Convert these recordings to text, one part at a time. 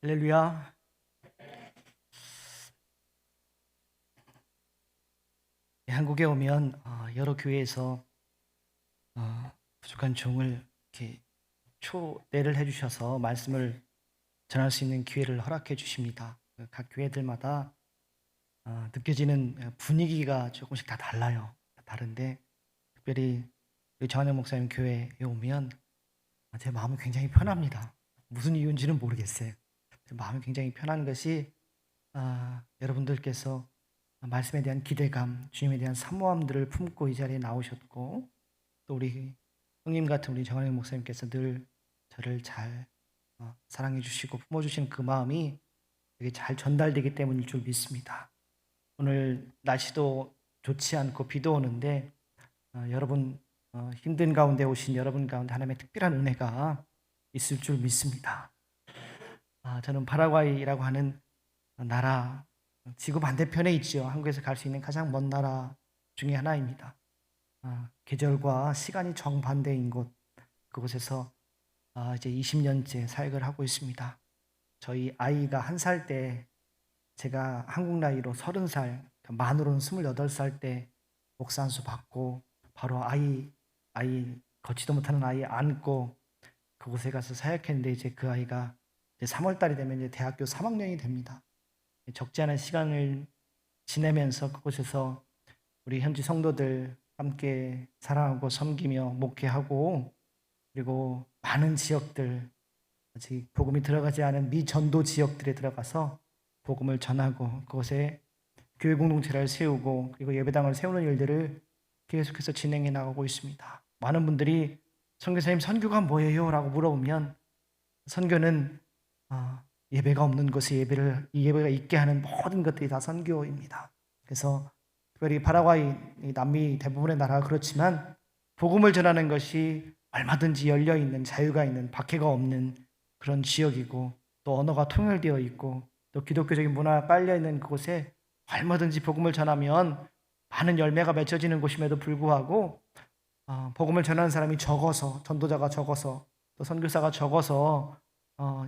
할렐루야. 한국에 오면 여러 교회에서 부족한 종을 이렇게 초대를 해주셔서 말씀을 전할 수 있는 기회를 허락해 주십니다. 각 교회들마다 느껴지는 분위기가 조금씩 다 달라요. 다른데 특별히 우리 정한영 목사님 교회에 오면 제 마음은 굉장히 편합니다. 무슨 이유인지는 모르겠어요. 제 마음이 굉장히 편한 것이 여러분들께서 말씀에 대한 기대감, 주님에 대한 사모함들을 품고 이 자리에 나오셨고, 또 우리 형님 같은 우리 정한영 목사님께서 늘 저를 잘 사랑해 주시고 품어주시는 그 마음이 되게 잘 전달되기 때문일 줄 믿습니다. 오늘 날씨도 좋지 않고 비도 오는데 여러분 힘든 가운데 오신 여러분 가운데 하나님의 특별한 은혜가 있을 줄 믿습니다. 저는 파라과이라고 하는 나라, 지구 반대편에 있죠. 한국에서 갈 수 있는 가장 먼 나라 중에 하나입니다. 계절과 시간이 정반대인 곳, 그곳에서 이제 20년째 사역을 하고 있습니다. 저희 아이가 1살 때, 제가 한국 나이로 30살, 만으로는 28살 때 목사 안수 받고 바로 아이 걷지도 못하는 아이 안고 그곳에 가서 사역했는데, 이제 그 아이가 이제 3월 달이 되면 이제 대학교 3학년이 됩니다. 적지 않은 시간을 지내면서 그곳에서 우리 현지 성도들 함께 사랑하고 섬기며 목회하고, 그리고 많은 지역들, 아직 복음이 들어가지 않은 미전도 지역들에 들어가서 복음을 전하고 그곳에 교회 공동체를 세우고 그리고 예배당을 세우는 일들을 계속해서 진행해 나가고 있습니다. 많은 분들이 선교사님, 선교가 뭐예요? 라고 물어보면, 선교는 예배가 없는 곳에 예배가 있게 하는 모든 것들이 다 선교입니다. 그래서 특별히 파라과이, 남미 대부분의 나라가 그렇지만 복음을 전하는 것이 얼마든지 열려있는, 자유가 있는, 박해가 없는 그런 지역이고, 또 언어가 통일되어 있고, 또 기독교적인 문화가 깔려있는 그곳에 얼마든지 복음을 전하면 많은 열매가 맺혀지는 곳임에도 불구하고 복음을 전하는 사람이 적어서, 전도자가 적어서, 또 선교사가 적어서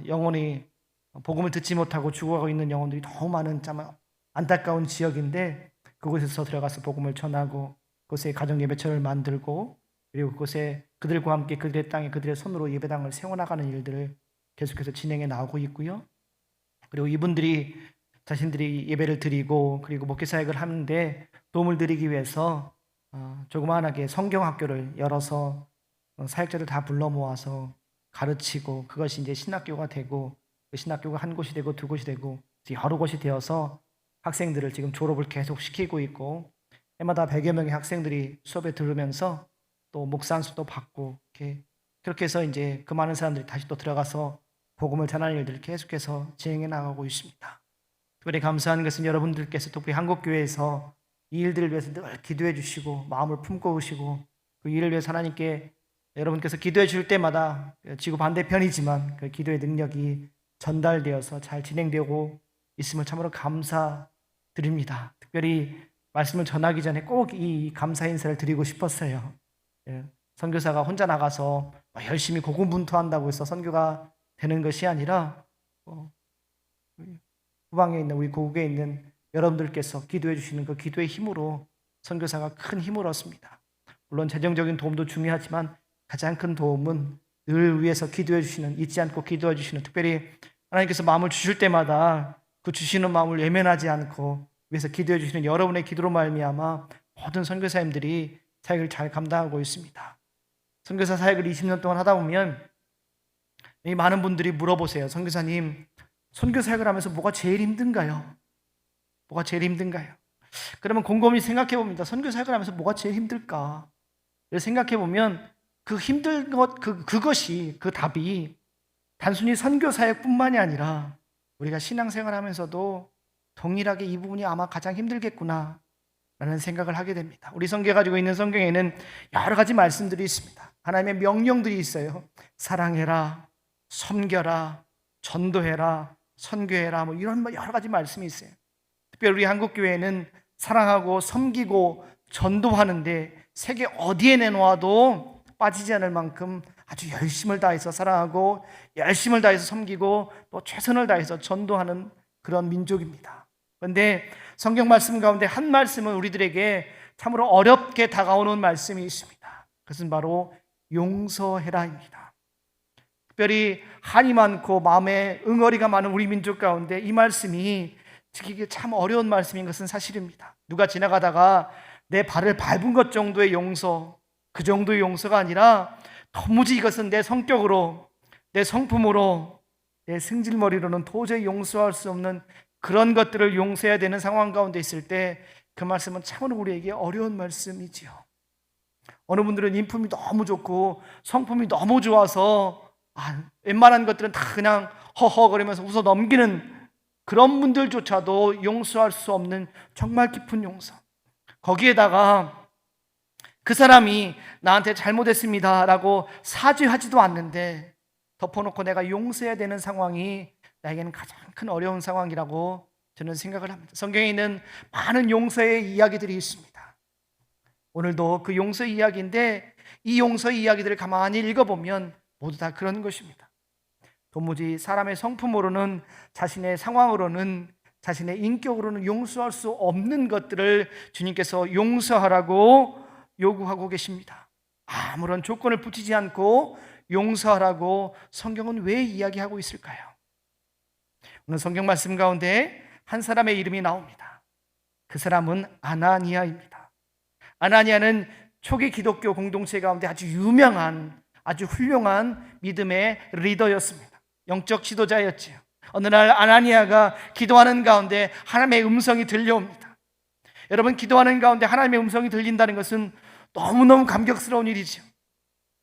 영혼이 복음을 듣지 못하고 죽어가고 있는 영혼들이 너무 많은 참 안타까운 지역인데, 그곳에서 들어가서 복음을 전하고 그곳에 가정 예배처를 만들고, 그리고 그곳에 그들과 함께 그들의 땅에 그들의 손으로 예배당을 세워나가는 일들을 계속해서 진행해 나오고 있고요. 그리고 이분들이 자신들이 예배를 드리고 그리고 목회 사역을 하는데 도움을 드리기 위해서 조그마하게 성경학교를 열어서 사역자를 다 불러 모아서 가르치고, 그것이 이제 신학교가 되고, 그 신학교가 한 곳이 되고 두 곳이 되고 여러 곳이 되어서 학생들을 지금 졸업을 계속 시키고 있고, 해마다 100여 명의 학생들이 수업에 들으면서 또 목사 안수도 받고, 그렇게 해서 이제 그 많은 사람들이 다시 또 들어가서 복음을 전하는 일들을 계속해서 진행해 나가고 있습니다. 특별히 감사한 것은 여러분들께서 특별히 한국교회에서 이 일들을 위해서 늘 기도해 주시고 마음을 품고 오시고, 그 일을 위해서 하나님께 여러분께서 기도해 줄 때마다 지구 반대편이지만 그 기도의 능력이 전달되어서 잘 진행되고 있음을 참으로 감사드립니다. 특별히 말씀을 전하기 전에 꼭 이 감사 인사를 드리고 싶었어요. 선교사가 혼자 나가서 열심히 고군분투한다고 해서 선교가 되는 것이 아니라 후방에 있는, 우리 고국에 있는 여러분들께서 기도해 주시는 그 기도의 힘으로 선교사가 큰 힘을 얻습니다. 물론 재정적인 도움도 중요하지만 가장 큰 도움은 늘 위해서 기도해 주시는, 잊지 않고 기도해 주시는, 특별히 하나님께서 마음을 주실 때마다 그 주시는 마음을 외면하지 않고 위해서 기도해 주시는 여러분의 기도로 말미암아 모든 선교사님들이 사역을 잘 감당하고 있습니다. 선교사 사역을 20년 동안 하다 보면 많은 분들이 물어보세요. 선교사님, 선교 사역을 하면서 뭐가 제일 힘든가요? 뭐가 제일 힘든가요? 그러면 곰곰이 생각해 봅니다. 선교 사역을 하면서 뭐가 제일 힘들까? 생각해 보면 그 힘든 것, 그것이, 그 답이 단순히 선교 사역뿐만이 아니라 우리가 신앙생활 하면서도 동일하게 이 부분이 아마 가장 힘들겠구나 라는 생각을 하게 됩니다. 우리 성경에 가지고 있는 성경에는 여러 가지 말씀들이 있습니다. 하나님의 명령들이 있어요. 사랑해라, 섬겨라, 전도해라, 선교해라, 이런 여러 가지 말씀이 있어요. 특별히 우리 한국교회는 사랑하고 섬기고 전도하는데 세계 어디에 내놓아도 빠지지 않을 만큼 아주 열심을 다해서 사랑하고 열심을 다해서 섬기고 또 최선을 다해서 전도하는 그런 민족입니다. 그런데 성경 말씀 가운데 한 말씀은 우리들에게 참으로 어렵게 다가오는 말씀이 있습니다. 그것은 바로 용서해라입니다. 특별히 한이 많고 마음에 응어리가 많은 우리 민족 가운데 이 말씀이 지키기 참 어려운 말씀인 것은 사실입니다. 누가 지나가다가 내 발을 밟은 것 정도의 용서, 그 정도의 용서가 아니라 도무지 이것은 내 성격으로, 내 성품으로, 내 승질머리로는 도저히 용서할 수 없는 그런 것들을 용서해야 되는 상황 가운데 있을 때 그 말씀은 참으로 우리에게 어려운 말씀이지요. 어느 분들은 인품이 너무 좋고 성품이 너무 좋아서 웬만한 것들은 다 그냥 허허거리면서 웃어 넘기는 그런 분들조차도 용서할 수 없는 정말 깊은 용서. 거기에다가 그 사람이 나한테 잘못했습니다 라고 사죄하지도 않는데 덮어놓고 내가 용서해야 되는 상황이 나에게는 가장 큰 어려운 상황이라고 저는 생각을 합니다. 성경에 있는 많은 용서의 이야기들이 있습니다. 오늘도 그 용서의 이야기인데 이 용서의 이야기들을 가만히 읽어보면 모두 다 그런 것입니다. 도무지 사람의 성품으로는, 자신의 상황으로는, 자신의 인격으로는 용서할 수 없는 것들을 주님께서 용서하라고 요구하고 계십니다. 아무런 조건을 붙이지 않고 용서하라고 성경은 왜 이야기하고 있을까요? 오늘 성경 말씀 가운데 한 사람의 이름이 나옵니다. 그 사람은 아나니아입니다. 아나니아는 초기 기독교 공동체 가운데 아주 유명한, 아주 훌륭한 믿음의 리더였습니다. 영적 지도자였지요. 어느 날 아나니아가 기도하는 가운데 하나님의 음성이 들려옵니다. 여러분, 기도하는 가운데 하나님의 음성이 들린다는 것은 너무너무 감격스러운 일이죠.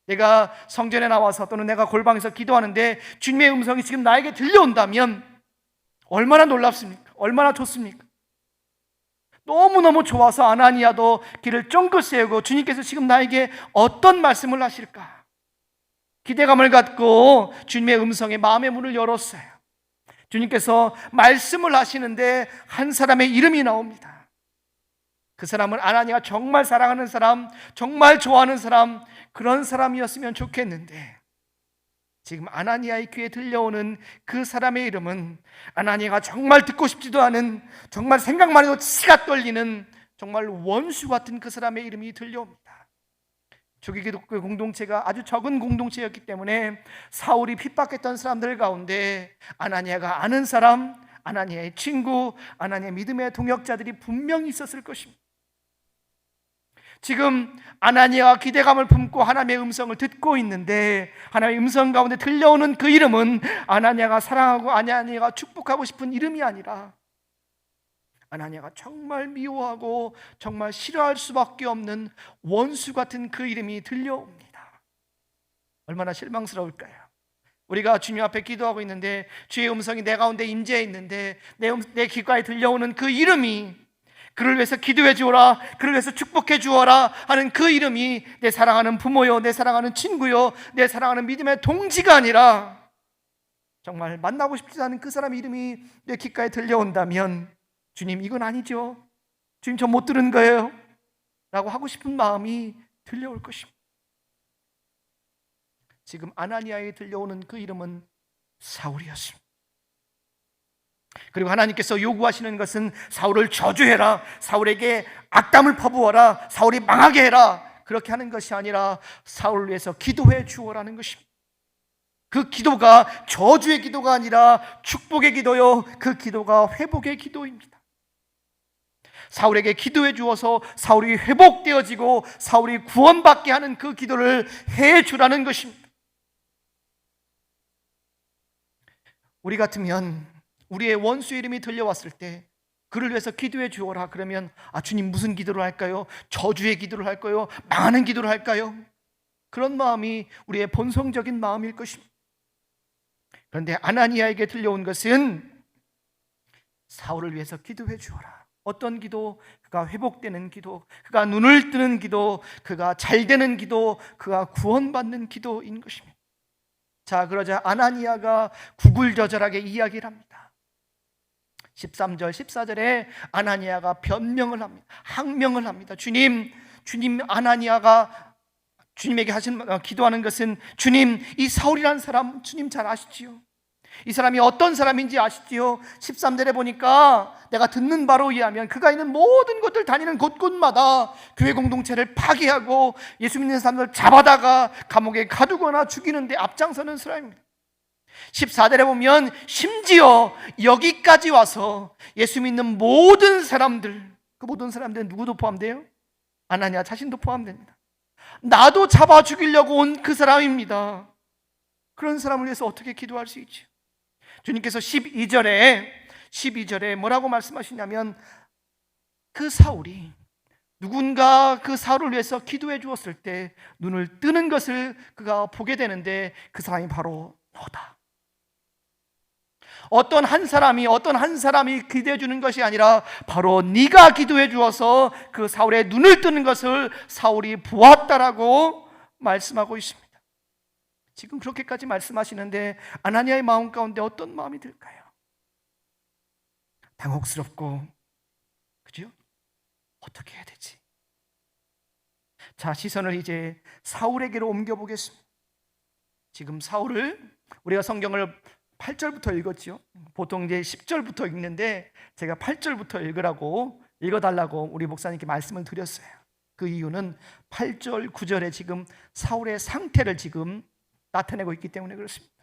내가 성전에 나와서 또는 내가 골방에서 기도하는데 주님의 음성이 지금 나에게 들려온다면 얼마나 놀랍습니까? 얼마나 좋습니까? 너무너무 좋아서 아나니아도 길을 쫑긋 세우고 주님께서 지금 나에게 어떤 말씀을 하실까? 기대감을 갖고 주님의 음성에 마음의 문을 열었어요. 주님께서 말씀을 하시는데 한 사람의 이름이 나옵니다. 그 사람은 아나니아가 정말 사랑하는 사람, 정말 좋아하는 사람, 그런 사람이었으면 좋겠는데 지금 아나니아의 귀에 들려오는 그 사람의 이름은 아나니아가 정말 듣고 싶지도 않은, 정말 생각만 해도 치가 떨리는 정말 원수 같은 그 사람의 이름이 들려옵니다. 초기 기독교 공동체가 아주 적은 공동체였기 때문에 사울이 핍박했던 사람들 가운데 아나니아가 아는 사람, 아나니아의 친구, 아나니아의 믿음의 동역자들이 분명히 있었을 것입니다. 지금 아나니아가 기대감을 품고 하나님의 음성을 듣고 있는데 하나님의 음성 가운데 들려오는 그 이름은 아나니아가 사랑하고 아나니아가 축복하고 싶은 이름이 아니라 아나니아가 정말 미워하고 정말 싫어할 수밖에 없는 원수 같은 그 이름이 들려옵니다. 얼마나 실망스러울까요? 우리가 주님 앞에 기도하고 있는데 주의 음성이 내 가운데 임재해 있는데 내 귓가에 들려오는 그 이름이, 그를 위해서 기도해 주어라, 그를 위해서 축복해 주어라 하는 그 이름이 내 사랑하는 부모요, 내 사랑하는 친구요, 내 사랑하는 믿음의 동지가 아니라 정말 만나고 싶지 않은 그 사람 이름이 내 귓가에 들려온다면 주님, 이건 아니죠, 주님 저 못 들은 거예요 라고 하고 싶은 마음이 들려올 것입니다. 지금 아나니아에 들려오는 그 이름은 사울이었습니다. 그리고 하나님께서 요구하시는 것은 사울을 저주해라, 사울에게 악담을 퍼부어라, 사울이 망하게 해라, 그렇게 하는 것이 아니라 사울을 위해서 기도해 주어라는 것입니다. 그 기도가 저주의 기도가 아니라 축복의 기도요, 그 기도가 회복의 기도입니다. 사울에게 기도해 주어서 사울이 회복되어지고 사울이 구원받게 하는 그 기도를 해 주라는 것입니다. 우리 같으면 우리의 원수 이름이 들려왔을 때 그를 위해서 기도해 주어라 그러면 주님 무슨 기도를 할까요? 저주의 기도를 할까요? 망하는 기도를 할까요? 그런 마음이 우리의 본성적인 마음일 것입니다. 그런데 아나니아에게 들려온 것은 사울을 위해서 기도해 주어라. 어떤 기도? 그가 회복되는 기도, 그가 눈을 뜨는 기도, 그가 잘되는 기도, 그가 구원받는 기도인 것입니다. 자, 그러자 아나니아가 구굴절절하게 이야기를 합니다. 13절, 14절에 아나니아가 변명을 합니다. 항명을 합니다. 주님, 아나니아가 주님에게 기도하는 것은 주님, 이 사울이라는 사람 주님 잘 아시지요. 이 사람이 어떤 사람인지 아시지요. 13절에 보니까 내가 듣는 바로 의하면 그가 있는 모든 곳들 다니는 곳곳마다 교회 공동체를 파괴하고 예수 믿는 사람들 잡아다가 감옥에 가두거나 죽이는데 앞장서는 사람입니다. 14절에 보면 심지어 여기까지 와서 예수 믿는 모든 사람들, 그 모든 사람들은 누구도 포함돼요? 아나니아 자신도 포함됩니다. 나도 잡아 죽이려고 온 그 사람입니다. 그런 사람을 위해서 어떻게 기도할 수 있죠? 주님께서 12절에 뭐라고 말씀하시냐면, 그 사울이 누군가 그 사울을 위해서 기도해 주었을 때 눈을 뜨는 것을 그가 보게 되는데 그 사람이 바로 너다. 어떤 한 사람이 기도해 주는 것이 아니라 바로 네가 기도해 주어서 그 사울의 눈을 뜨는 것을 사울이 보았다라고 말씀하고 있습니다. 지금 그렇게까지 말씀하시는데 아나니아의 마음 가운데 어떤 마음이 들까요? 당혹스럽고, 그죠? 어떻게 해야 되지? 자, 시선을 이제 사울에게로 옮겨보겠습니다. 지금 사울을 우리가 성경을 8절부터 읽었죠. 보통 이제 10절부터 읽는데 제가 8절부터 읽어달라고 우리 목사님께 말씀을 드렸어요. 그 이유는 8절, 9절에 지금 사울의 상태를 지금 나타내고 있기 때문에 그렇습니다.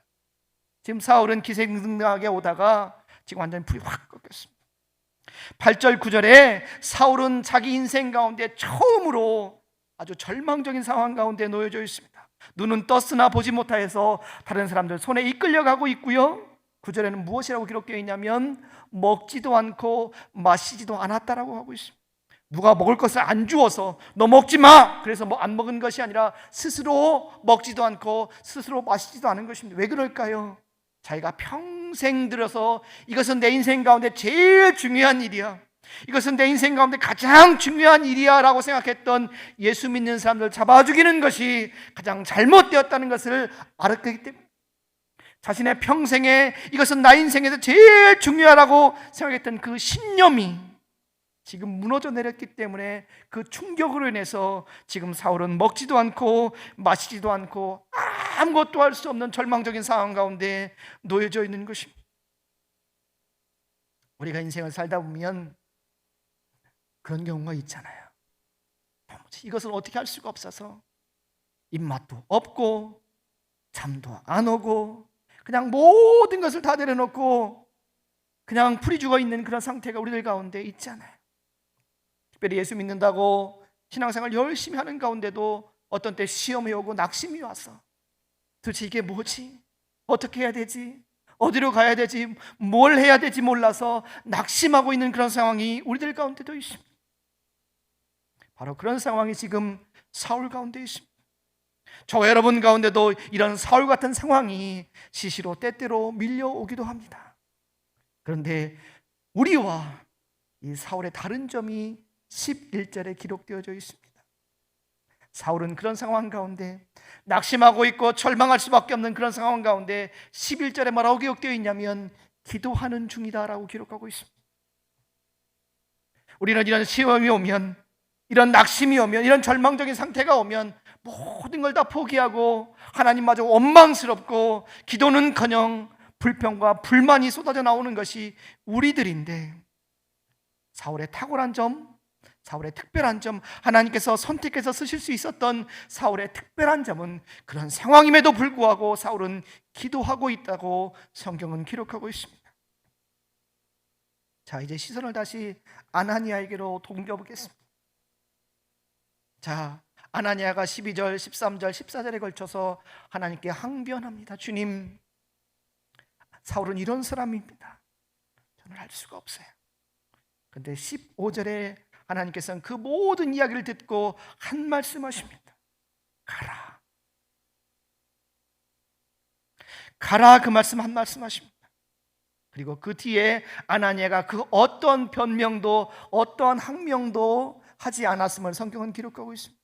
지금 사울은 기생등등하게 오다가 지금 완전히 불이 확 꺾였습니다. 8절, 9절에 사울은 자기 인생 가운데 처음으로 아주 절망적인 상황 가운데 놓여져 있습니다. 눈은 떴으나 보지 못하여서 다른 사람들 손에 이끌려가고 있고요. 9절에는 무엇이라고 기록되어 있냐면 먹지도 않고 마시지도 않았다라고 하고 있습니다. 누가 먹을 것을 안 주어서 너 먹지 마! 그래서 안 먹은 것이 아니라 스스로 먹지도 않고 스스로 마시지도 않은 것입니다. 왜 그럴까요? 자기가 평생 들어서 이것은 내 인생 가운데 제일 중요한 일이야, 이것은 내 인생 가운데 가장 중요한 일이야 라고 생각했던 예수 믿는 사람들 잡아 죽이는 것이 가장 잘못되었다는 것을 알았기 때문에 자신의 평생에 이것은 나 인생에서 제일 중요하다고 생각했던 그 신념이 지금 무너져 내렸기 때문에 그 충격으로 인해서 지금 사울은 먹지도 않고 마시지도 않고 아무것도 할 수 없는 절망적인 상황 가운데 놓여져 있는 것입니다. 우리가 인생을 살다 보면 그런 경우가 있잖아요. 이것은 어떻게 할 수가 없어서 입맛도 없고 잠도 안 오고 그냥 모든 것을 다 내려놓고 그냥 풀이 죽어 있는 그런 상태가 우리들 가운데 있잖아요. 특별히 예수 믿는다고 신앙생활 열심히 하는 가운데도 어떤 때 시험이 오고 낙심이 와서 도대체 이게 뭐지? 어떻게 해야 되지? 어디로 가야 되지? 뭘 해야 되지 몰라서 낙심하고 있는 그런 상황이 우리들 가운데도 있습니다. 바로 그런 상황이 지금 사울 가운데 있습니다. 저와 여러분 가운데도 이런 사울 같은 상황이 시시로 때때로 밀려오기도 합니다. 그런데 우리와 이 사울의 다른 점이 11절에 기록되어져 있습니다. 사울은 그런 상황 가운데 낙심하고 있고 절망할 수밖에 없는 그런 상황 가운데 11절에 뭐라고 기록되어 있냐면 기도하는 중이다라고 기록하고 있습니다. 우리는 이런 시험이 오면, 이런 낙심이 오면, 이런 절망적인 상태가 오면 모든 걸 다 포기하고 하나님마저 원망스럽고 기도는커녕 불평과 불만이 쏟아져 나오는 것이 우리들인데, 사울의 탁월한 점, 사울의 특별한 점, 하나님께서 선택해서 쓰실 수 있었던 사울의 특별한 점은 그런 상황임에도 불구하고 사울은 기도하고 있다고 성경은 기록하고 있습니다. 자, 이제 시선을 다시 아나니아에게로 옮겨보겠습니다. 자, 아나니아가 12절, 13절, 14절에 걸쳐서 하나님께 항변합니다. 주님, 사울은 이런 사람입니다. 저는 알 수가 없어요. 그런데 15절에 하나님께서는 그 모든 이야기를 듣고 한 말씀하십니다. 가라. 가라, 그 말씀 한 말씀하십니다. 그리고 그 뒤에 아나니아가 그 어떤 변명도 어떠한 항명도 하지 않았음을 성경은 기록하고 있습니다.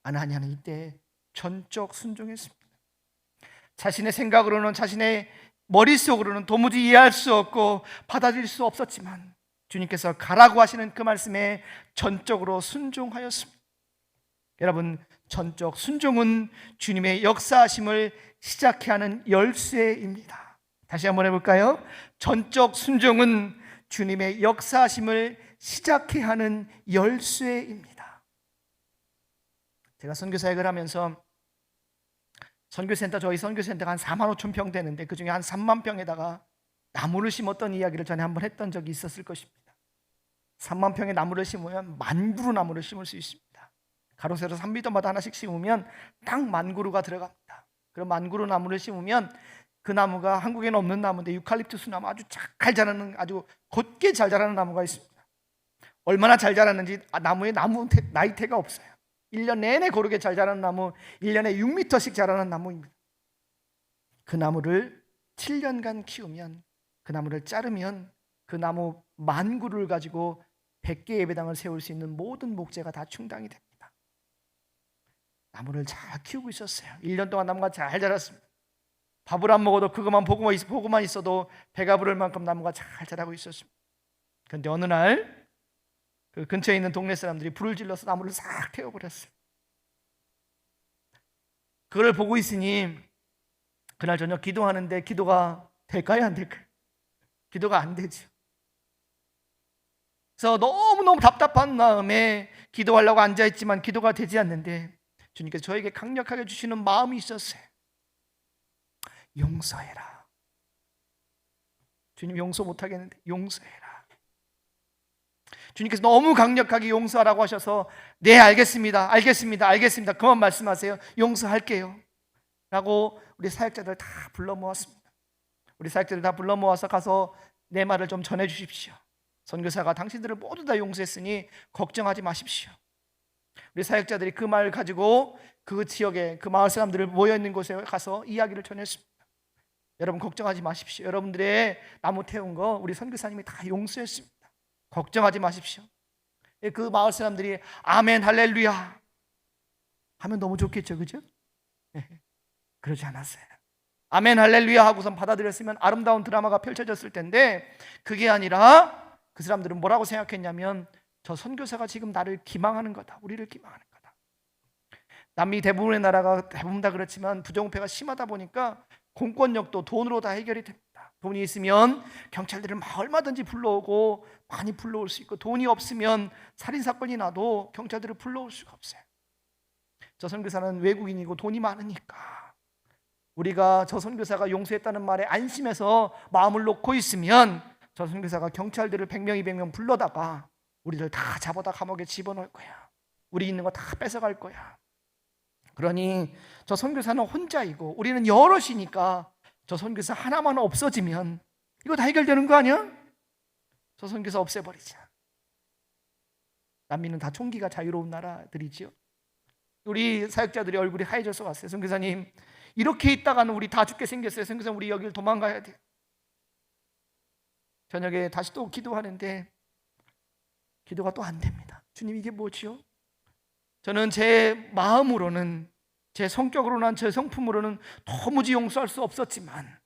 아나니아는 이때 전적 순종했습니다. 자신의 생각으로는, 자신의 머릿속으로는 도무지 이해할 수 없고 받아들일 수 없었지만 주님께서 가라고 하시는 그 말씀에 전적으로 순종하였습니다. 여러분, 전적 순종은 주님의 역사하심을 시작해 하는 열쇠입니다. 다시 한번 해볼까요? 전적 순종은 주님의 역사하심을 시작해 하는 열쇠입니다. 제가 선교사역을 하면서 저희 선교센터가 한 4만 5천 평 되는데 그 중에 한 3만 평에다가 나무를 심었던 이야기를 전에 한번 했던 적이 있었을 것입니다. 3만 평의 나무를 심으면 10,000그루 나무를 심을 수 있습니다. 가로 세로 3m마다 하나씩 심으면 딱 10,000그루가 들어갑니다. 그럼 10,000그루 나무를 심으면 그 나무가 한국에는 없는 나무인데 유칼립투스 나무, 아주 잘 자라는, 아주 곧게 잘 자라는 나무가 있습니다. 얼마나 잘 자랐는지 나무에 나이테가 없어요. 1년 내내 고르게 잘 자라는 나무, 1년에 6m씩 자라는 나무입니다. 그 나무를 7년간 키우면, 그 나무를 자르면 그 나무 10,000그루를 가지고 100개 예배당을 세울 수 있는 모든 목재가 다 충당이 됩니다. 나무를 잘 키우고 있었어요. 1년 동안 나무가 잘 자랐습니다. 밥을 안 먹어도 그것만 보고만 있어도 배가 부를 만큼 나무가 잘 자라고 있었습니다. 그런데 어느 날 그 근처에 있는 동네 사람들이 불을 질러서 나무를 싹 태워버렸어요. 그걸 보고 있으니 그날 저녁 기도하는데 기도가 될까요? 안 될까요? 기도가 안 되죠. 그래서 너무너무 답답한 마음에 기도하려고 앉아있지만 기도가 되지 않는데 주님께서 저에게 강력하게 주시는 마음이 있었어요. 용서해라. 주님, 용서 못하겠는데 용서해라. 주님께서 너무 강력하게 용서하라고 하셔서 네, 알겠습니다. 그만 말씀하세요. 용서할게요 라고 우리 사역자들 다 불러 모았습니다. 우리 사역자들 다 불러 모아서 가서 내 말을 좀 전해 주십시오. 선교사가 당신들을 모두 다 용서했으니 걱정하지 마십시오. 우리 사역자들이 그 말을 가지고 그 지역에 그 마을 사람들을 모여있는 곳에 가서 이야기를 전했습니다. 여러분, 걱정하지 마십시오. 여러분들의 나무 태운 거 우리 선교사님이 다 용서했습니다. 걱정하지 마십시오. 그 마을 사람들이 아멘 할렐루야 하면 너무 좋겠죠, 그죠? 그러지 않았어요. 아멘 할렐루야 하고선 받아들였으면 아름다운 드라마가 펼쳐졌을 텐데 그게 아니라 그 사람들은 뭐라고 생각했냐면 저 선교사가 지금 나를 기망하는 거다. 우리를 기망하는 거다. 남미 대부분의 나라가 대부분 다 그렇지만 부정부패가 심하다 보니까 공권력도 돈으로 다 해결이 됩니다. 돈이 있으면 경찰들을 얼마든지 불러오고 많이 불러올 수 있고, 돈이 없으면 살인사건이 나도 경찰들을 불러올 수가 없어요. 저 선교사는 외국인이고 돈이 많으니까 우리가 저 선교사가 용서했다는 말에 안심해서 마음을 놓고 있으면 저 선교사가 경찰들을 100명 200명 불러다가 우리를 다 잡아다 감옥에 집어넣을 거야. 우리 있는 거 다 뺏어갈 거야. 그러니 저 선교사는 혼자이고 우리는 여럿이니까 저 선교사 하나만 없어지면 이거 다 해결되는 거 아니야? 저 선교사 없애버리자. 남미는 다 총기가 자유로운 나라들이지요. 우리 사역자들이 얼굴이 하얘져서 왔어요. 선교사님, 이렇게 있다가는 우리 다 죽게 생겼어요. 선교사님, 우리 여기를 도망가야 돼요. 저녁에 다시 또 기도하는데 기도가 또 안 됩니다. 주님, 이게 뭐지요? 저는 제 마음으로는, 제 성격으로는, 제 성품으로는 도무지 용서할 수 없었지만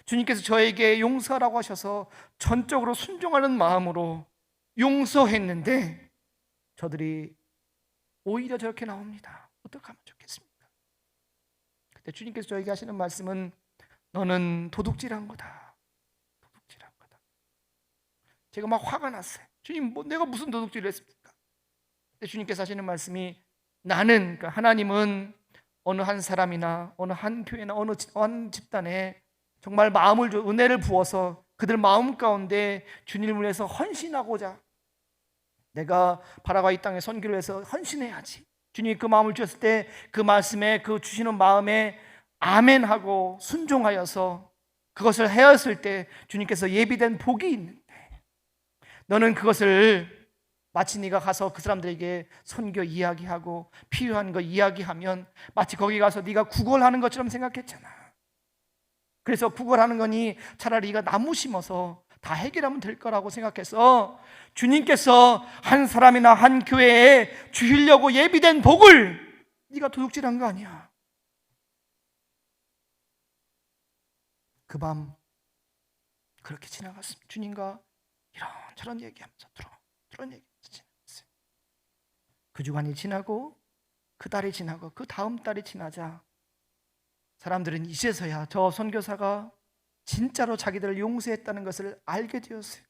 주님께서 저에게 용서하라고 하셔서 전적으로 순종하는 마음으로 용서했는데 저들이 오히려 저렇게 나옵니다. 어떡하면 좋겠습니까? 그때 주님께서 저에게 하시는 말씀은 너는 도둑질한 거다. 도둑질한 거다. 제가 막 화가 났어요. 주님, 내가 무슨 도둑질을 했습니까? 근데 주님께서 하시는 말씀이 나는, 그러니까 하나님은 어느 한 사람이나 어느 한 교회나 어느 한 집단에 정말 마음을 은혜를 부어서 그들 마음 가운데 주님을 위해서 헌신하고자, 내가 파라과이 땅에 선교를 해서 헌신해야지, 주님이 그 마음을 주셨을 때 그 말씀에, 그 주시는 마음에 아멘하고 순종하여서 그것을 헤었을 때 주님께서 예비된 복이 있는데 너는 그것을 마치 네가 가서 그 사람들에게 선교 이야기하고 필요한 거 이야기하면 마치 거기 가서 네가 구걸하는 것처럼 생각했잖아. 그래서 구걸하는 거니 차라리 네가 나무 심어서 다 해결하면 될 거라고 생각해서 주님께서 한 사람이나 한 교회에 주시려고 예비된 복을 네가 도둑질한 거 아니야. 그 밤 그렇게 지나갔습니다. 주님과 이런저런 얘기하면서 그런 얘기하면서 지나갔어요. 그 주간이 지나고 그 달이 지나고 그 다음 달이 지나자 사람들은 이제서야 저 선교사가 진짜로 자기들을 용서했다는 것을 알게 되었어요.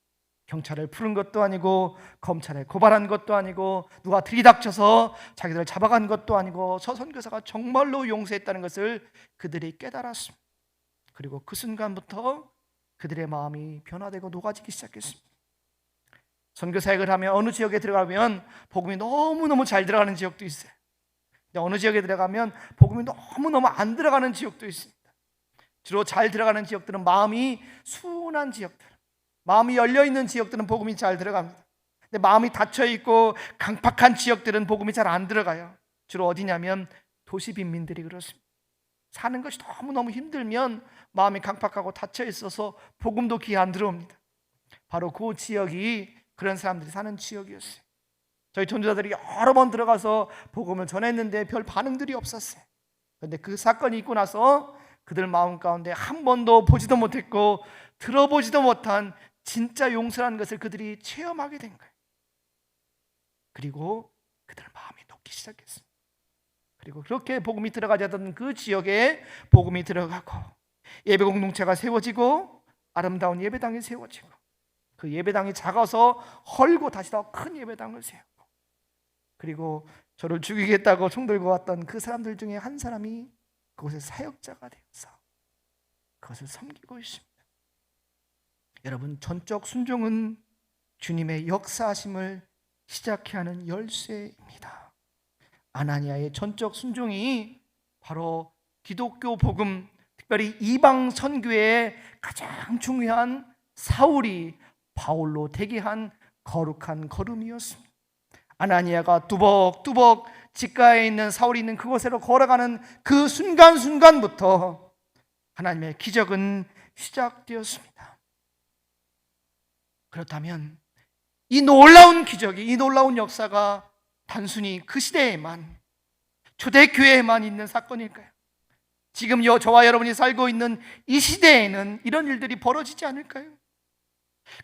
경찰을 부른 것도 아니고 검찰에 고발한 것도 아니고 누가 들이닥쳐서 자기들을 잡아간 것도 아니고 저 선교사가 정말로 용서했다는 것을 그들이 깨달았습니다. 그리고 그 순간부터 그들의 마음이 변화되고 녹아지기 시작했습니다. 선교사역을 하면 어느 지역에 들어가면 복음이 너무너무 잘 들어가는 지역도 있어요. 어느 지역에 들어가면 복음이 너무너무 안 들어가는 지역도 있습니다. 주로 잘 들어가는 지역들은 마음이 순한 지역들, 마음이 열려있는 지역들은 복음이 잘 들어갑니다. 근데 마음이 닫혀있고 강팍한 지역들은 복음이 잘 안 들어가요. 주로 어디냐면 도시 빈민들이 그렇습니다. 사는 것이 너무너무 힘들면 마음이 강팍하고 닫혀있어서 복음도 귀에 안 들어옵니다. 바로 그 지역이 그런 사람들이 사는 지역이었어요. 저희 전도자들이 여러 번 들어가서 복음을 전했는데 별 반응들이 없었어요. 그런데 그 사건이 있고 나서 그들 마음 가운데 한 번도 보지도 못했고 들어보지도 못한 진짜 용서라는 것을 그들이 체험하게 된 거예요. 그리고 그들 마음이 녹기 시작했습니다. 그리고 그렇게 복음이 들어가지 않던 그 지역에 복음이 들어가고 예배 공동체가 세워지고 아름다운 예배당이 세워지고 그 예배당이 작아서 헐고 다시 더 큰 예배당을 세우고 그리고 저를 죽이겠다고 총 들고 왔던 그 사람들 중에 한 사람이 그곳의 사역자가 되어서 그것을 섬기고 있습니다. 여러분, 전적 순종은 주님의 역사하심을 시작해 하는 열쇠입니다. 아나니아의 전적 순종이 바로 기독교 복음, 특별히 이방 선교의 가장 중요한 사울이 바울로 되게 한 거룩한 걸음이었습니다. 아나니아가 뚜벅뚜벅 직가에 있는 사울이 있는 그곳으로 걸어가는 그 순간순간부터 하나님의 기적은 시작되었습니다. 그렇다면 이 놀라운 기적이, 이 놀라운 역사가 단순히 그 시대에만, 초대교회에만 있는 사건일까요? 지금 저와 여러분이 살고 있는 이 시대에는 이런 일들이 벌어지지 않을까요?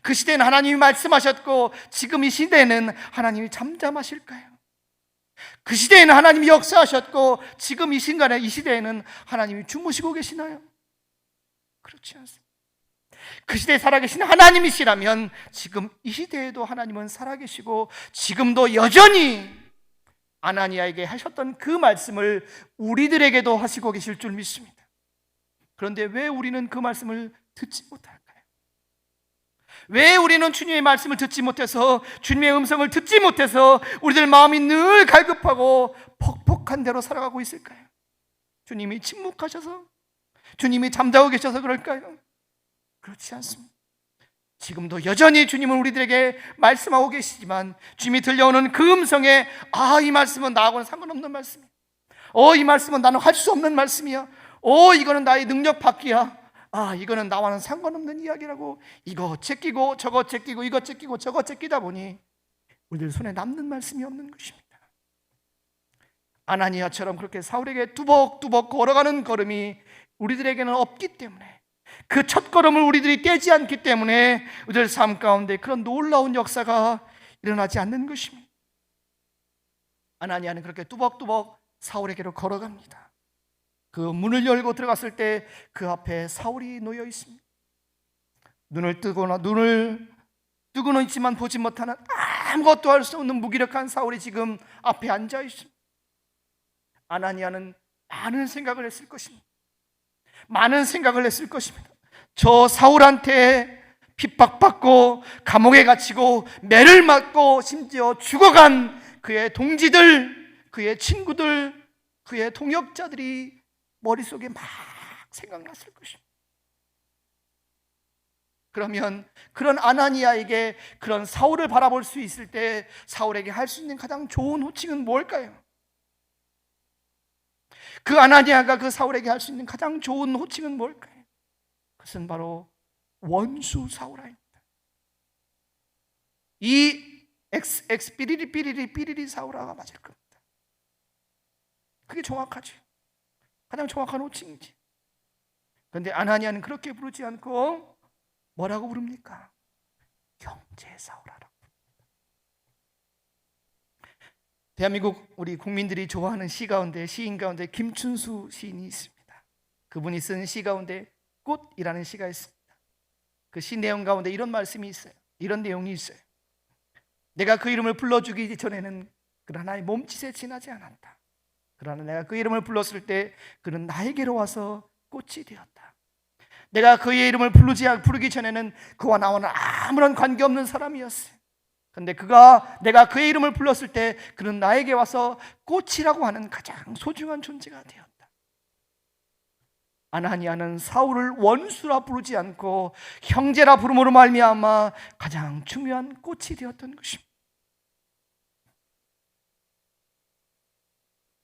그 시대는 하나님이 말씀하셨고 지금 이 시대는 하나님이 잠잠하실까요? 그 시대에는 하나님이 역사하셨고 지금 이 순간에 이 시대에는 하나님이 주무시고 계시나요? 그렇지 않습니다. 그 시대에 살아계신 하나님이시라면 지금 이 시대에도 하나님은 살아계시고 지금도 여전히 아나니아에게 하셨던 그 말씀을 우리들에게도 하시고 계실 줄 믿습니다. 그런데 왜 우리는 그 말씀을 듣지 못할까요? 왜 우리는 주님의 말씀을 듣지 못해서, 주님의 음성을 듣지 못해서 우리들 마음이 늘 갈급하고 퍽퍽한 대로 살아가고 있을까요? 주님이 침묵하셔서, 주님이 잠자고 계셔서 그럴까요? 그렇지 않습니다. 지금도 여전히 주님은 우리들에게 말씀하고 계시지만 주님이 들려오는 그 음성에 이 말씀은 나하고는 상관없는 말씀이야. 이 말씀은 나는 할 수 없는 말씀이야. 이거는 나의 능력 밖이야. 이거는 나와는 상관없는 이야기라고 이거 제끼고 저거 제끼고 이거 제끼고 저거 제끼다 보니 우리들 손에 남는 말씀이 없는 것입니다. 아나니아처럼 그렇게 사울에게 뚜벅뚜벅 걸어가는 걸음이 우리들에게는 없기 때문에, 그 첫 걸음을 우리들이 떼지 않기 때문에 우리들 삶 가운데 그런 놀라운 역사가 일어나지 않는 것입니다. 아나니아는 그렇게 뚜벅뚜벅 사울에게로 걸어갑니다. 그 문을 열고 들어갔을 때 그 앞에 사울이 놓여 있습니다. 눈을 뜨고는 있지만 보지 못하는, 아무것도 할 수 없는 무기력한 사울이 지금 앞에 앉아 있습니다. 아나니아는 많은 생각을 했을 것입니다. 많은 생각을 했을 것입니다. 저 사울한테 핍박받고 감옥에 갇히고 매를 맞고 심지어 죽어간 그의 동지들, 그의 친구들, 그의 동역자들이 머릿속에 막 생각났을 것입니다. 그러면 그런 아나니아에게 그런 사울을 바라볼 수 있을 때 사울에게 할 수 있는 가장 좋은 호칭은 뭘까요? 그 아나니아가 그 사울에게 할 수 있는 가장 좋은 호칭은 뭘까요? 그것은 바로 원수 사울아입니다. 이 X 삐리리 사울아가 맞을 겁니다. 그게 정확하죠. 가장 정확한 호칭이지. 그런데 아나니아는 그렇게 부르지 않고 뭐라고 부릅니까? 형제 사울아라고 부릅니다. 대한민국 우리 국민들이 좋아하는 시 가운데, 시인 가운데 김춘수 시인이 있습니다. 그분이 쓴 시 가운데 꽃이라는 시가 있습니다. 그 시 내용 가운데 이런 말씀이 있어요. 이런 내용이 있어요. 내가 그 이름을 불러주기 전에는 그러나 나의 몸짓에 지나지 않았다. 그러나 내가 그 이름을 불렀을 때 그는 나에게로 와서 꽃이 되었다. 내가 그의 이름을 부르기 전에는 그와 나와는 아무런 관계없는 사람이었어요. 근데 내가 그의 이름을 불렀을 때 그는 나에게 와서 꽃이라고 하는 가장 소중한 존재가 되었다. 아나니아는 사울을 원수라 부르지 않고 형제라 부름으로 말미암아 가장 중요한 꽃이 되었던 것입니다.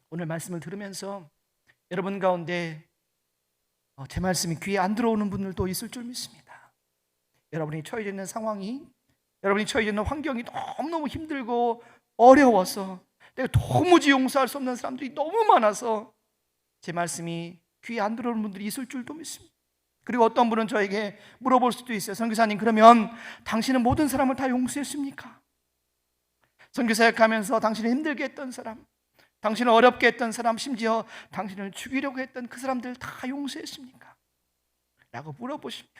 오늘 말씀을 들으면서 여러분 가운데 제 말씀이 귀에 안 들어오는 분들도 있을 줄 믿습니다. 여러분이 처해져 있는 상황이, 여러분이 처해져 있는 환경이 너무너무 힘들고 어려워서 내가 도무지 용서할 수 없는 사람들이 너무 많아서 제 말씀이 귀에 안 들어오는 분들이 있을 줄도 믿습니다. 그리고 어떤 분은 저에게 물어볼 수도 있어요. 선교사님, 그러면 당신은 모든 사람을 다 용서했습니까? 선교사역 하면서 당신을 힘들게 했던 사람, 당신을 어렵게 했던 사람, 심지어 당신을 죽이려고 했던 그 사람들 다 용서했습니까? 라고 물어보시면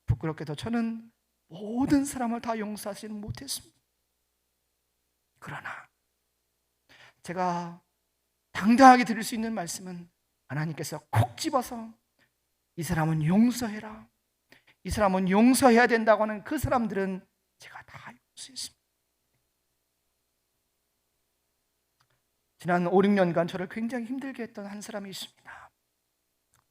부끄럽게도 저는 모든 사람을 다 용서하지는 못했습니다. 그러나 제가 당당하게 드릴 수 있는 말씀은 하나님께서 콕 집어서 이 사람은 용서해라, 이 사람은 용서해야 된다고 하는 그 사람들은 제가 다 용서했습니다. 지난 5, 6년간 저를 굉장히 힘들게 했던 한 사람이 있습니다.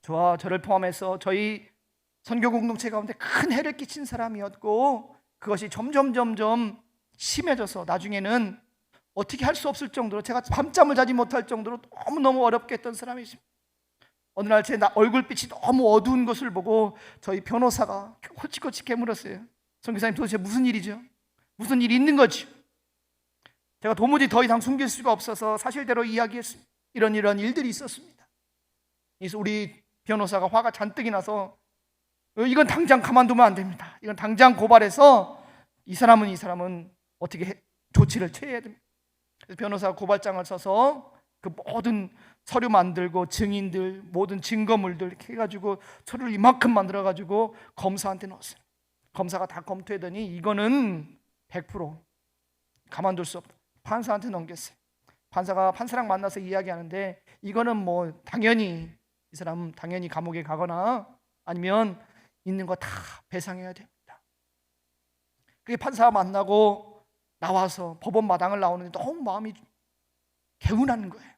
저와 저를 포함해서 저희 선교 공동체 가운데 큰 해를 끼친 사람이었고, 그것이 점점 심해져서 나중에는 어떻게 할 수 없을 정도로 제가 밤잠을 자지 못할 정도로 너무너무 어렵게 했던 사람이 있습니다. 어느 날 제 얼굴빛이 너무 어두운 것을 보고 저희 변호사가 호치호치 깨물었어요. 선교사님, 도대체 무슨 일이죠? 무슨 일이 있는 거죠? 제가 도무지 더 이상 숨길 수가 없어서 사실대로 이야기했습니다. 이런 일들이 있었습니다. 그래서 우리 변호사가 화가 잔뜩이 나서 이건 당장 가만두면 안 됩니다. 이건 당장 고발해서 이 사람은 어떻게 조치를 취해야 됩니다. 그래서 변호사가 고발장을 써서 그 모든 서류 만들고 증인들, 모든 증거물들 이렇게 해가지고 서류를 이만큼 만들어가지고 검사한테 넣었어요. 검사가 다 검토하더니 이거는 100% 가만둘 수 없다. 판사한테 넘겼어요. 판사가 판사랑 만나서 이야기하는데 이거는 뭐 당연히 이 사람 당연히 감옥에 가거나 아니면 있는 거 다 배상해야 됩니다. 그게 판사가 만나고 나와서 법원 마당을 나오는데 너무 마음이 개운한 거예요.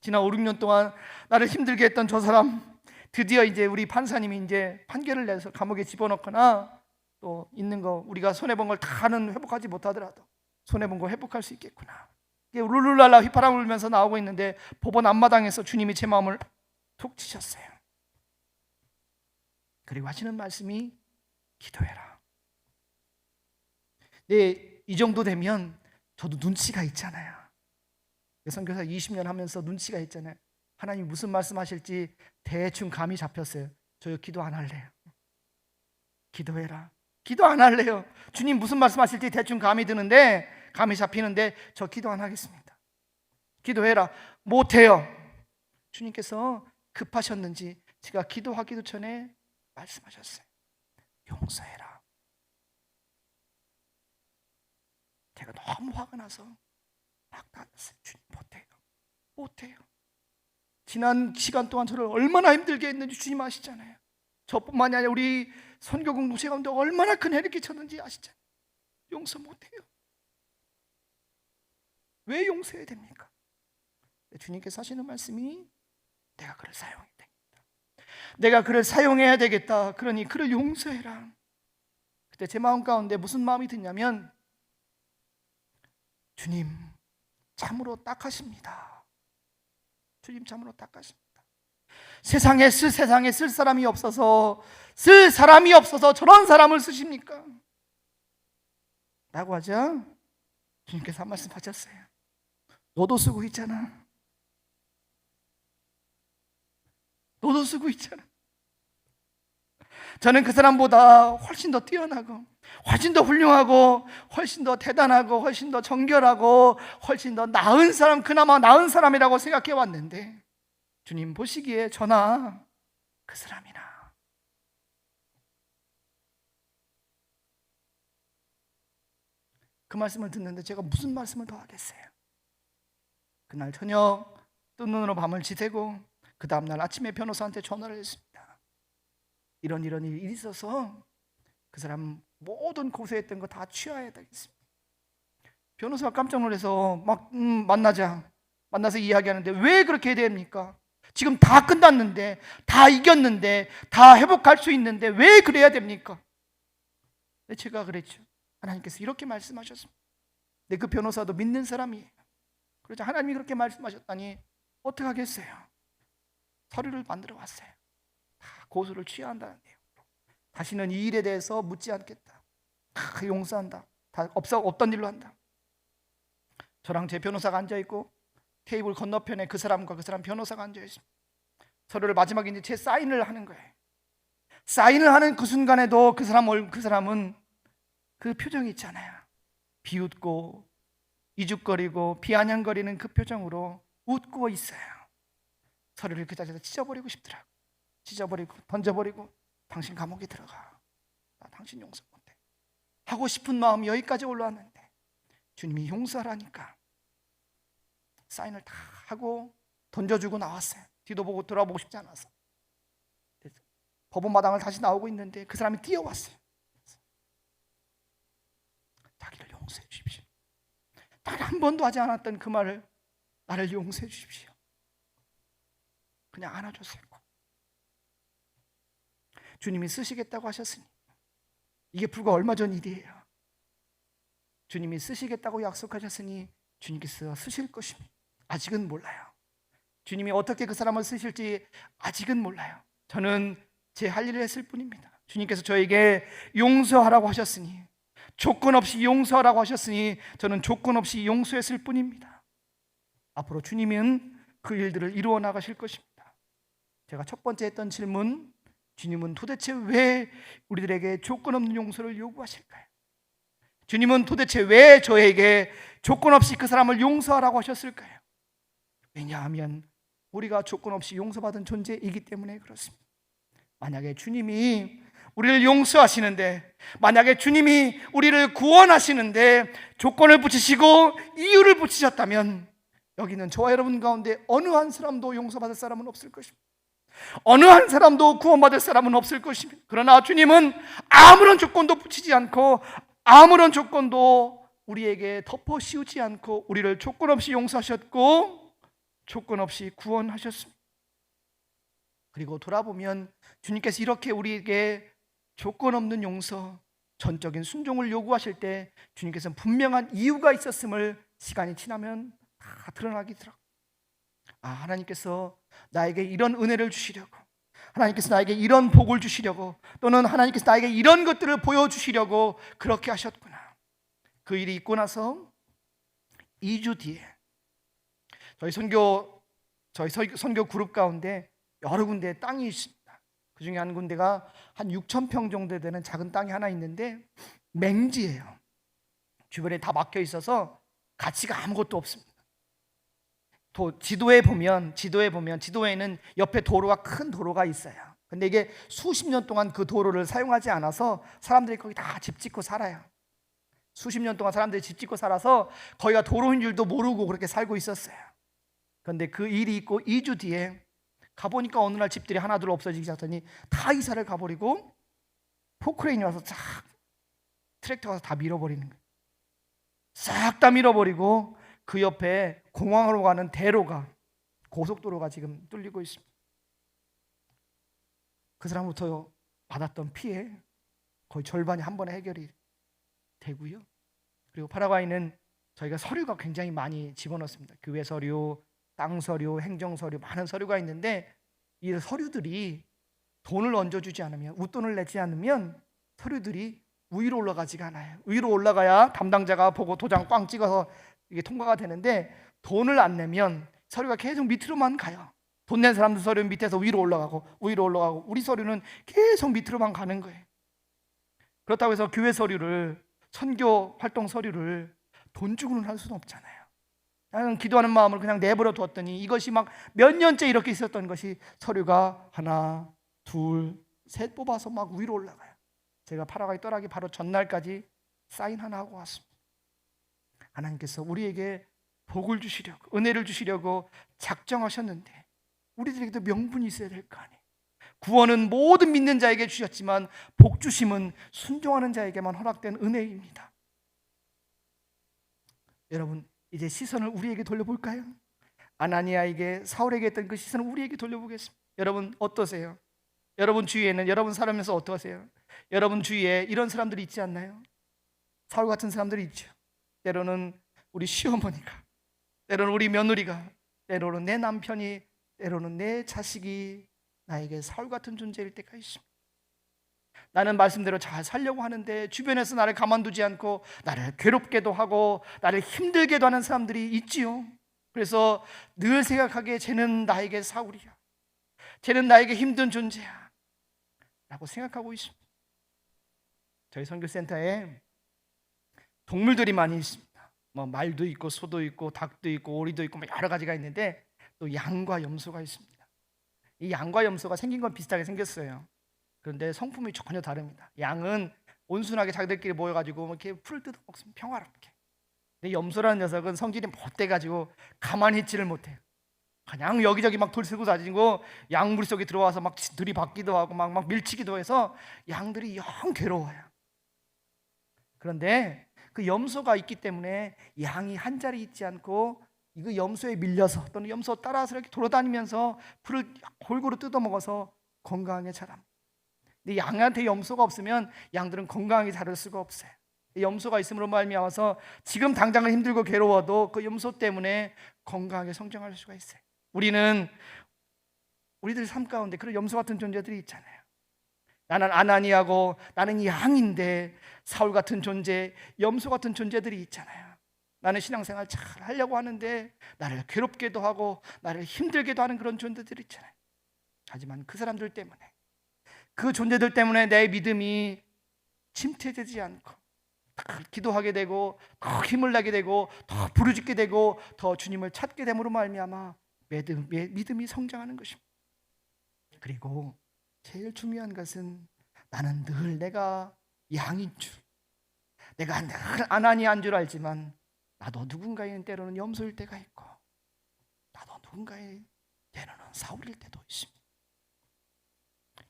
지난 5, 6년 동안 나를 힘들게 했던 저 사람, 드디어 이제 우리 판사님이 이제 판결을 내서 감옥에 집어넣거나 또 있는 거 우리가 손해본 걸 다는 회복하지 못하더라도 손해본 거 회복할 수 있겠구나. 이게 룰루랄라 휘파람 불면서 나오고 있는데 법원 앞마당에서 주님이 제 마음을 툭 치셨어요. 그리고 하시는 말씀이 기도해라. 네, 이 정도 되면 저도 눈치가 있잖아요. 선교사 20년 하면서 눈치가 있잖아요. 하나님 무슨 말씀하실지 대충 감이 잡혔어요. 저 기도 안 할래요. 기도해라. 기도 안 할래요. 주님 무슨 말씀하실지 대충 감이 드는데, 감이 잡히는데 저 기도 안 하겠습니다. 기도해라. 못해요. 주님께서 급하셨는지 제가 기도하기도 전에 말씀하셨어요. 용서해라. 제가 너무 화가 나서 막 나갔어요. 주님 못해요. 지난 시간 동안 저를 얼마나 힘들게 했는지 주님 아시잖아요. 저뿐만이 아니라 우리 선교 공동체 가운데 얼마나 큰 해를 끼쳤는지 아시잖아요. 용서 못해요. 왜 용서해야 됩니까? 주님께서 하시는 말씀이 내가 그를 사용해야 되겠다. 내가 그를 사용해야 되겠다. 그러니 그를 용서해라. 그때 제 마음 가운데 무슨 마음이 드냐면 주님 참으로 딱하십니다. 주님 참으로 딱하십니다. 세상에 쓸 사람이 없어서 저런 사람을 쓰십니까? 라고 하자 주님께서 한 말씀 하셨어요. 너도 쓰고 있잖아. 너도 쓰고 있잖아. 저는 그 사람보다 훨씬 더 뛰어나고 훨씬 더 훌륭하고 훨씬 더 대단하고 훨씬 더 정결하고 훨씬 더 나은 사람, 그나마 나은 사람이라고 생각해 왔는데 주님 보시기에 저나 그 사람이나 그 말씀을 듣는데 제가 무슨 말씀을 더 하겠어요? 그날 저녁 뜬 눈으로 밤을 지새고 그 다음날 아침에 변호사한테 전화를 했습니다. 이런 일이 있어서 그 사람 모든 고소했던 거 다 취하해야 되겠습니다. 변호사가 깜짝 놀라서 막 만나서 이야기하는데 왜 그렇게 해야 됩니까? 지금 다 끝났는데, 다 이겼는데, 다 회복할 수 있는데 왜 그래야 됩니까? 제가 그랬죠. 하나님께서 이렇게 말씀하셨습니다. 근데 그 변호사도 믿는 사람이에요. 그러자 하나님이 그렇게 말씀하셨다니 어떻게 하겠어요? 서류를 만들어 왔어요. 다 고소를 취하한다는 내용으로. 다시는 이 일에 대해서 묻지 않겠다. 다 용서한다. 다 없던 일로 한다. 저랑 제 변호사가 앉아있고 테이블 건너편에 그 사람과 그 사람 변호사가 앉아있습니다. 서류를 마지막에 이제 제 사인을 하는 거예요. 사인을 하는 그 순간에도 그 사람은 그 표정이 있잖아요. 비웃고 이죽거리고 비아냥거리는 그 표정으로 웃고 있어요. 서류를 그 자리에서 찢어버리고 싶더라고. 찢어버리고 던져버리고 당신 감옥에 들어가. 나 당신 용서 못해. 하고 싶은 마음이 여기까지 올라왔는데 주님이 용서하라니까 사인을 다 하고 던져주고 나왔어요. 뒤도 보고 돌아보고 싶지 않아서. 법원 마당을 다시 나오고 있는데 그 사람이 뛰어왔어요. 자기를 용서해 주십시오. 단 한 번도 하지 않았던 그 말을 나를 용서해 주십시오. 그냥 안아줬어요. 주님이 쓰시겠다고 하셨으니 이게 불과 얼마 전 일이에요. 주님이 쓰시겠다고 약속하셨으니 주님께서 쓰실 것입니다. 아직은 몰라요. 주님이 어떻게 그 사람을 쓰실지 아직은 몰라요. 저는 제 할 일을 했을 뿐입니다. 주님께서 저에게 용서하라고 하셨으니, 조건 없이 용서하라고 하셨으니 저는 조건 없이 용서했을 뿐입니다. 앞으로 주님은 그 일들을 이루어 나가실 것입니다. 제가 첫 번째 했던 질문, 주님은 도대체 왜 우리들에게 조건 없는 용서를 요구하실까요? 주님은 도대체 왜 저에게 조건 없이 그 사람을 용서하라고 하셨을까요? 왜냐하면 우리가 조건 없이 용서받은 존재이기 때문에 그렇습니다. 만약에 주님이 우리를 용서하시는데, 만약에 주님이 우리를 구원하시는데 조건을 붙이시고 이유를 붙이셨다면 여기는 저와 여러분 가운데 어느 한 사람도 용서받을 사람은 없을 것입니다. 어느 한 사람도 구원받을 사람은 없을 것입니다. 그러나 주님은 아무런 조건도 붙이지 않고 아무런 조건도 우리에게 덮어 씌우지 않고 우리를 조건 없이 용서하셨고 조건 없이 구원하셨습니다. 그리고 돌아보면 주님께서 이렇게 우리에게 조건 없는 용서, 전적인 순종을 요구하실 때 주님께서는 분명한 이유가 있었음을 시간이 지나면 다 드러나게 되더라고요. 하나님께서 나에게 이런 은혜를 주시려고, 하나님께서 나에게 이런 복을 주시려고, 또는 하나님께서 나에게 이런 것들을 보여주시려고 그렇게 하셨구나. 그 일이 있고 나서 2주 뒤에 저희 선교 그룹 가운데 여러 군데 땅이 있습니다. 그 중에 한 군데가 한 6,000평 정도 되는 작은 땅이 하나 있는데 맹지예요. 주변에 다 막혀 있어서 가치가 아무것도 없습니다. 지도에는 옆에 큰 도로가 있어요. 근데 이게 수십 년 동안 그 도로를 사용하지 않아서 사람들이 거기 다 집 짓고 살아요. 수십 년 동안 사람들이 집 짓고 살아서 거기가 도로인 줄도 모르고 그렇게 살고 있었어요. 그런데 그 일이 있고 2주 뒤에 가보니까 어느 날 집들이 하나둘 없어지기 시작하더니 다 이사를 가버리고 포크레인이 와서 싹 트랙터가 다 밀어버리는 거예요. 싹 다 밀어버리고 그 옆에 공항으로 가는 대로가, 고속도로가 지금 뚫리고 있습니다. 그 사람부터 받았던 피해 거의 절반이 한 번에 해결이 되고요. 그리고 파라과이는 저희가 서류가 굉장히 많이 집어넣습니다. 교회 서류, 땅 서류, 행정 서류, 많은 서류가 있는데 이 서류들이 돈을 얹어주지 않으면, 웃돈을 내지 않으면 서류들이 위로 올라가지가 않아요. 위로 올라가야 담당자가 보고 도장 꽝 찍어서 이게 통과가 되는데 돈을 안 내면 서류가 계속 밑으로만 가요. 돈 낸 사람들 서류는 밑에서 위로 올라가고 우리 서류는 계속 밑으로만 가는 거예요. 그렇다고 해서 교회 서류를, 선교 활동 서류를 돈 주고는 할 수는 없잖아요. 나는 기도하는 마음을 그냥 내버려 두었더니 이것이 막 몇 년째 이렇게 있었던 것이 서류가 하나, 둘, 셋 뽑아서 막 위로 올라가요. 제가 파라과이 떠나기 바로 전날까지 사인 하나 하고 왔습니다. 하나님께서 우리에게 복을 주시려고, 은혜를 주시려고 작정하셨는데 우리들에게도 명분이 있어야 될 거 아니에요. 구원은 모든 믿는 자에게 주셨지만 복 주심은 순종하는 자에게만 허락된 은혜입니다. 여러분, 이제 시선을 우리에게 돌려볼까요? 아나니아에게, 사울에게 했던 그 시선을 우리에게 돌려보겠습니다. 여러분 어떠세요? 여러분 주위에는, 여러분 살아면서 어떠세요? 여러분 주위에 이런 사람들이 있지 않나요? 사울 같은 사람들이 있죠. 때로는 우리 시어머니가, 때로는 우리 며느리가, 때로는 내 남편이, 때로는 내 자식이 나에게 사울 같은 존재일 때가 있습니다. 나는 말씀대로 잘 살려고 하는데 주변에서 나를 가만두지 않고 나를 괴롭게도 하고 나를 힘들게도 하는 사람들이 있지요. 그래서 늘 생각하기에 쟤는 나에게 사울이야, 쟤는 나에게 힘든 존재야 라고 생각하고 있습니다. 저희 선교센터에 동물들이 많이 있습니다. 뭐 말도 있고 소도 있고 닭도 있고 오리도 있고 여러 가지가 있는데 또 양과 염소가 있습니다. 이 양과 염소가 생긴 건 비슷하게 생겼어요. 그런데 성품이 전혀 다릅니다. 양은 온순하게 자기들끼리 모여가지고 이렇게 풀을 뜯어 먹습니다. 평화롭게. 근데 염소라는 녀석은 성질이 못돼가지고 가만히 있지를 못해요. 그냥 여기저기 막 돌쓰고 다니고 양물 속에 들어와서 막 들이받기도 하고 막 밀치기도 해서 양들이 영 괴로워요. 그런데 그 염소가 있기 때문에 양이 한 자리 있지 않고 이거 염소에 밀려서 또는 염소 따라서 이렇게 돌아다니면서 풀을 골고루 뜯어먹어서 건강하게 자랍니다. 근데 양한테 염소가 없으면 양들은 건강하게 자랄 수가 없어요. 염소가 있음으로 말미암아서 지금 당장은 힘들고 괴로워도 그 염소 때문에 건강하게 성장할 수가 있어요. 우리는 우리들 삶 가운데 그런 염소 같은 존재들이 있잖아요. 나는 아나니아고 나는 양인데 사울 같은 존재, 염소 같은 존재들이 있잖아요. 나는 신앙생활 잘 하려고 하는데 나를 괴롭게도 하고 나를 힘들게도 하는 그런 존재들이 있잖아요. 하지만 그 사람들 때문에, 그 존재들 때문에 내 믿음이 침체되지 않고 더 기도하게 되고 더 힘을 내게 되고 더 부르짖게 되고 더 주님을 찾게 됨으로 말미암아 믿음이 성장하는 것입니다. 그리고 제일 중요한 것은 나는 늘 내가 양인 줄, 내가 늘 아나니아인 줄 알지만 나도 누군가의 때로는 염소일 때가 있고 나도 누군가의 때로는 사울일 때도 있습니다.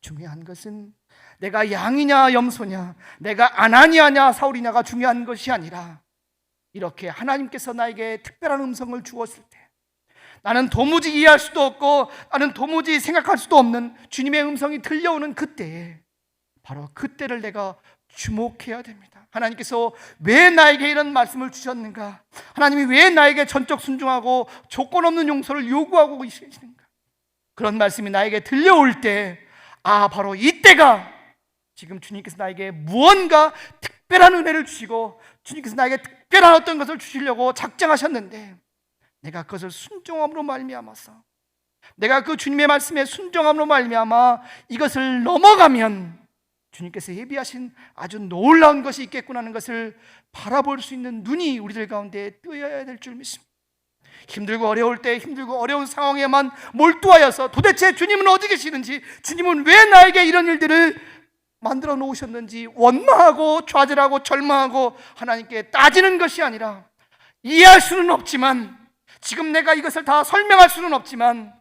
중요한 것은 내가 양이냐 염소냐, 내가 아나니아냐 사울이냐가 중요한 것이 아니라 이렇게 하나님께서 나에게 특별한 음성을 주었을 때, 나는 도무지 이해할 수도 없고 나는 도무지 생각할 수도 없는 주님의 음성이 들려오는 그때에, 바로 그때를 내가 주목해야 됩니다. 하나님께서 왜 나에게 이런 말씀을 주셨는가? 하나님이 왜 나에게 전적 순종하고 조건 없는 용서를 요구하고 계시는가? 그런 말씀이 나에게 들려올 때, 바로 이때가 지금 주님께서 나에게 무언가 특별한 은혜를 주시고 주님께서 나에게 특별한 어떤 것을 주시려고 작정하셨는데, 내가 그것을 순종함으로 말미암아서, 내가 그 주님의 말씀에 순종함으로 말미암아 이것을 넘어가면 주님께서 예비하신 아주 놀라운 것이 있겠구나 하는 것을 바라볼 수 있는 눈이 우리들 가운데 뜨여야 될 줄 믿습니다. 힘들고 어려울 때, 힘들고 어려운 상황에만 몰두하여서 도대체 주님은 어디 계시는지, 주님은 왜 나에게 이런 일들을 만들어 놓으셨는지 원망하고 좌절하고 절망하고 하나님께 따지는 것이 아니라, 이해할 수는 없지만, 지금 내가 이것을 다 설명할 수는 없지만,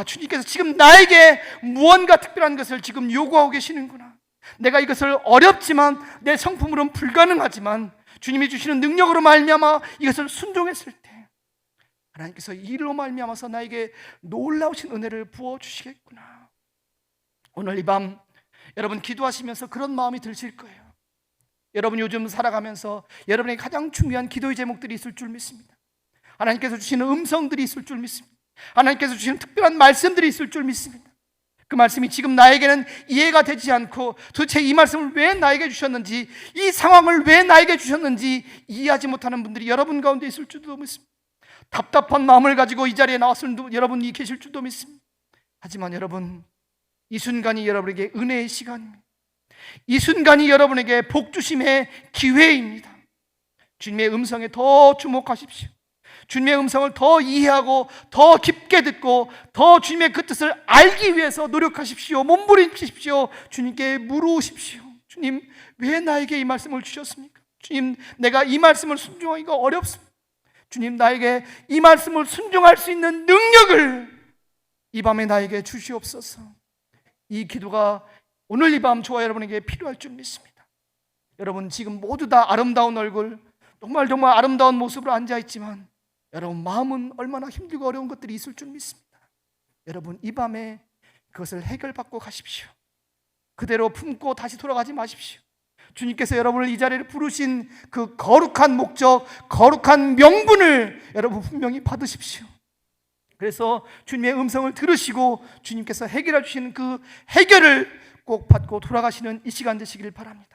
주님께서 지금 나에게 무언가 특별한 것을 지금 요구하고 계시는구나. 내가 이것을 어렵지만 내 성품으로는 불가능하지만 주님이 주시는 능력으로 말미암아 이것을 순종했을 때 하나님께서 이로 말미암아서 나에게 놀라우신 은혜를 부어주시겠구나. 오늘 이 밤 여러분 기도하시면서 그런 마음이 드실 거예요. 여러분 요즘 살아가면서 여러분에게 가장 중요한 기도의 제목들이 있을 줄 믿습니다. 하나님께서 주시는 음성들이 있을 줄 믿습니다. 하나님께서 주시는 특별한 말씀들이 있을 줄 믿습니다. 그 말씀이 지금 나에게는 이해가 되지 않고 도대체 이 말씀을 왜 나에게 주셨는지, 이 상황을 왜 나에게 주셨는지 이해하지 못하는 분들이 여러분 가운데 있을 줄도 믿습니다. 답답한 마음을 가지고 이 자리에 나왔을 여러분이 계실 줄도 믿습니다. 하지만 여러분, 이 순간이 여러분에게 은혜의 시간입니다. 이 순간이 여러분에게 복주심의 기회입니다. 주님의 음성에 더 주목하십시오. 주님의 음성을 더 이해하고 더 깊게 듣고 더 주님의 그 뜻을 알기 위해서 노력하십시오. 몸부림치십시오. 주님께 물으십시오. 주님, 왜 나에게 이 말씀을 주셨습니까? 주님, 내가 이 말씀을 순종하기가 어렵습니다. 주님, 나에게 이 말씀을 순종할 수 있는 능력을 이 밤에 나에게 주시옵소서. 이 기도가 오늘 이 밤 저와 여러분에게 필요할 줄 믿습니다. 여러분 지금 모두 다 아름다운 얼굴, 정말 아름다운 모습으로 앉아있지만 여러분 마음은 얼마나 힘들고 어려운 것들이 있을 줄 믿습니다. 여러분 이 밤에 그것을 해결받고 가십시오. 그대로 품고 다시 돌아가지 마십시오. 주님께서 여러분을 이 자리를 부르신 그 거룩한 목적, 거룩한 명분을 여러분 분명히 받으십시오. 그래서 주님의 음성을 들으시고 주님께서 해결해 주시는 그 해결을 꼭 받고 돌아가시는 이 시간 되시길 바랍니다.